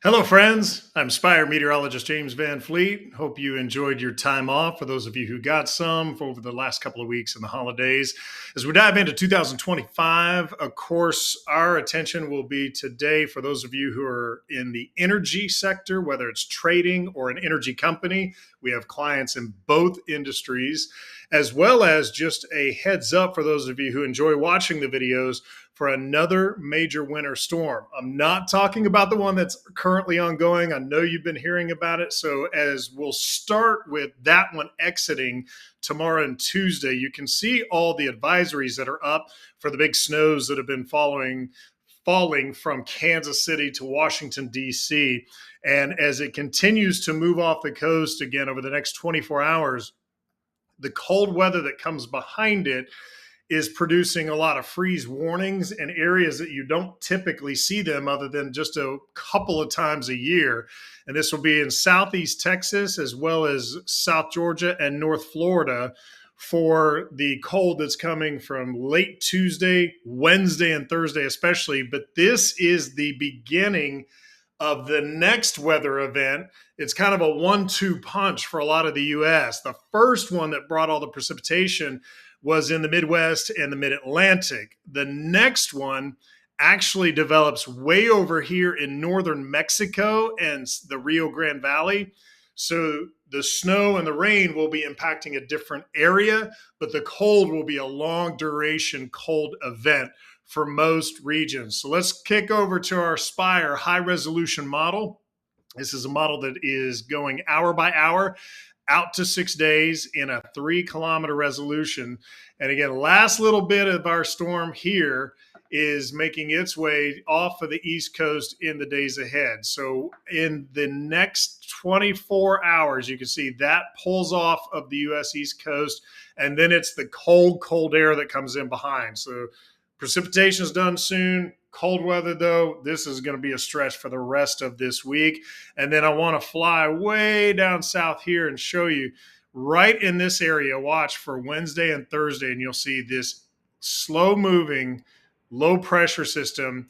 Hello, friends. I'm Spire meteorologist James Van Fleet. Hope you enjoyed your time off. For those of you who got some for over the last couple of weeks in the holidays, as we dive into 2025, of course, our attention will be today for those of you who are in the energy sector, whether it's trading or an energy company. We have clients in both industries, as well as just a heads up for those of you who enjoy watching the videos for another major winter storm. I'm not talking about the one that's currently ongoing. I know you've been hearing about it. So, as we'll start with that one exiting tomorrow and Tuesday, you can see all the advisories that are up for the big snows that have been falling from Kansas City to Washington, D.C. And as it continues to move off the coast again over the next 24 hours, the cold weather that comes behind it is producing a lot of freeze warnings in areas that you don't typically see them other than just a couple of times a year. And this will be in Southeast Texas as well as South Georgia and North Florida for the cold that's coming from late Tuesday, Wednesday, and Thursday, especially. But this is the beginning of the next weather event. It's kind of a 1-2 punch for a lot of the US. The first one that brought all the precipitation was in the Midwest and the Mid-Atlantic. The next one actually develops way over here in northern Mexico and the Rio Grande Valley. So the snow and the rain will be impacting a different area, but the cold will be a long duration cold event for most regions. So let's kick over to our Spire high resolution model. This is a model that is going hour by hour out to 6 days in a 3-kilometer resolution. And again, last little bit of our storm here is making its way off of the East Coast in the days ahead. So in the next 24 hours, you can see that pulls off of the U.S. East Coast, and then it's the cold air that comes in behind. So precipitation is done soon. Cold weather, though, this is going to be a stretch for the rest of this week. And then I want to fly way down south here and show you right in this area. Watch for Wednesday and Thursday, and you'll see this slow moving, low pressure system.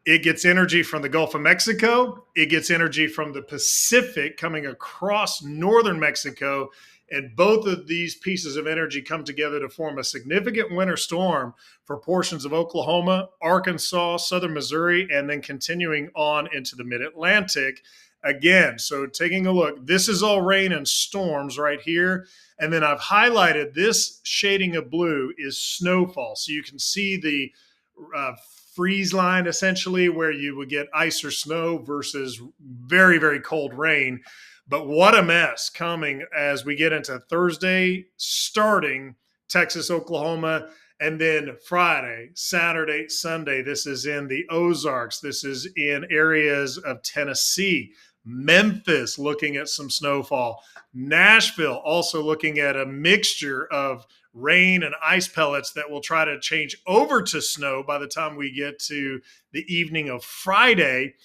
It gets energy from the Gulf of Mexico. It gets energy from the Pacific coming across northern Mexico. And both of these pieces of energy come together to form a significant winter storm for portions of Oklahoma, Arkansas, southern Missouri, and then continuing on into the mid-Atlantic again. So taking a look, this is all rain and storms right here. And then I've highlighted this shading of blue is snowfall. So you can see the freeze line essentially where you would get ice or snow versus very, very cold rain. But what a mess coming as we get into Thursday, starting Texas, Oklahoma, and then Friday, Saturday, Sunday. This is in the Ozarks. This is in areas of Tennessee. Memphis looking at some snowfall. Nashville also looking at a mixture of rain and ice pellets that will try to change over to snow by the time we get to the evening of Friday.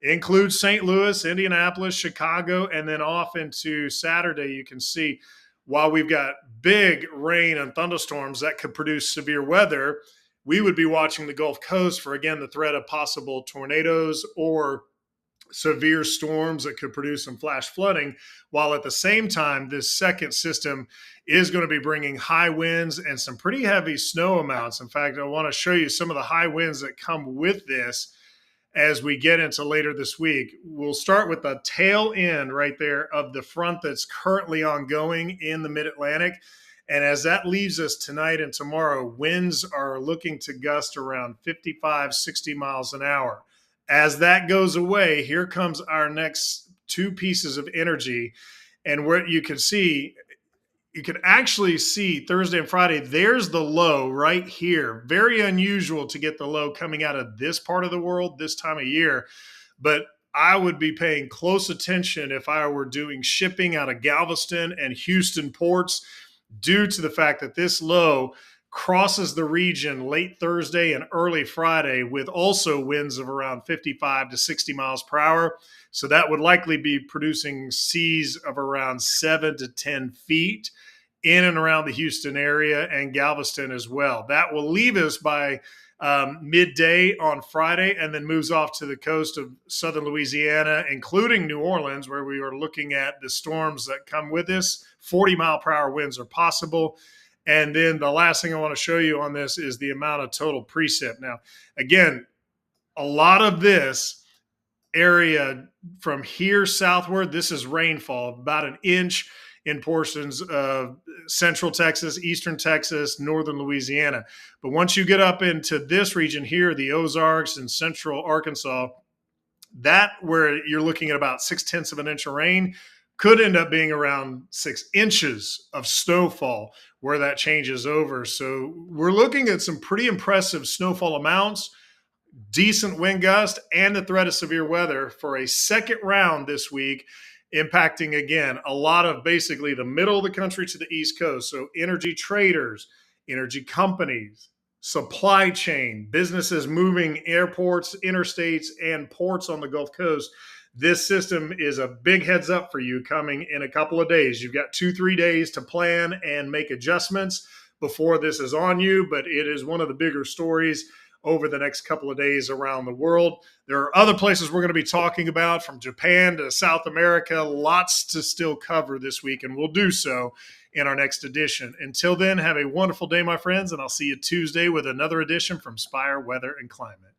It includes St. Louis, Indianapolis, Chicago, and then off into Saturday. You can see while we've got big rain and thunderstorms that could produce severe weather, we would be watching the Gulf Coast for, again, the threat of possible tornadoes or severe storms that could produce some flash flooding, while at the same time, this second system is going to be bringing high winds and some pretty heavy snow amounts. In fact, I want to show you some of the high winds that come with this as we get into later this week. We'll start with the tail end right there of the front that's currently ongoing in the mid-Atlantic. And as that leaves us tonight and tomorrow, winds are looking to gust around 55, 60 miles an hour. As that goes away, here comes our next two pieces of energy. And where you can actually see Thursday and Friday, there's the low right here. Very unusual to get the low coming out of this part of the world this time of year. But I would be paying close attention if I were doing shipping out of Galveston and Houston ports, due to the fact that this low crosses the region late Thursday and early Friday with also winds of around 55 to 60 miles per hour. So that would likely be producing seas of around 7 to 10 feet in and around the Houston area and Galveston as well. That will leave us by midday on Friday, and then moves off to the coast of southern Louisiana, including New Orleans, where we are looking at the storms that come with this. 40-mile-per-hour winds are possible. And then the last thing I want to show you on this is the amount of total precip. Now, again, a lot of this area from here southward, this is rainfall, about an inch in portions of central Texas, eastern Texas, northern Louisiana. But once you get up into this region here, the Ozarks and central Arkansas, that where you're looking at about 6/10 of an inch of rain could end up being around 6 inches of snowfall where that changes over. So we're looking at some pretty impressive snowfall amounts, decent wind gust, and the threat of severe weather for a second round this week, impacting, again, a lot of basically the middle of the country to the East Coast. So energy traders, energy companies, supply chain, businesses moving airports, interstates, and ports on the Gulf Coast. This system is a big heads up for you coming in a couple of days. You've got 2-3 days to plan and make adjustments before this is on you, but it is one of the bigger stories over the next couple of days around the world. There are other places we're going to be talking about, from Japan to South America, lots to still cover this week, and we'll do so in our next edition. Until then, have a wonderful day, my friends, and I'll see you Tuesday with another edition from Spire Weather and Climate.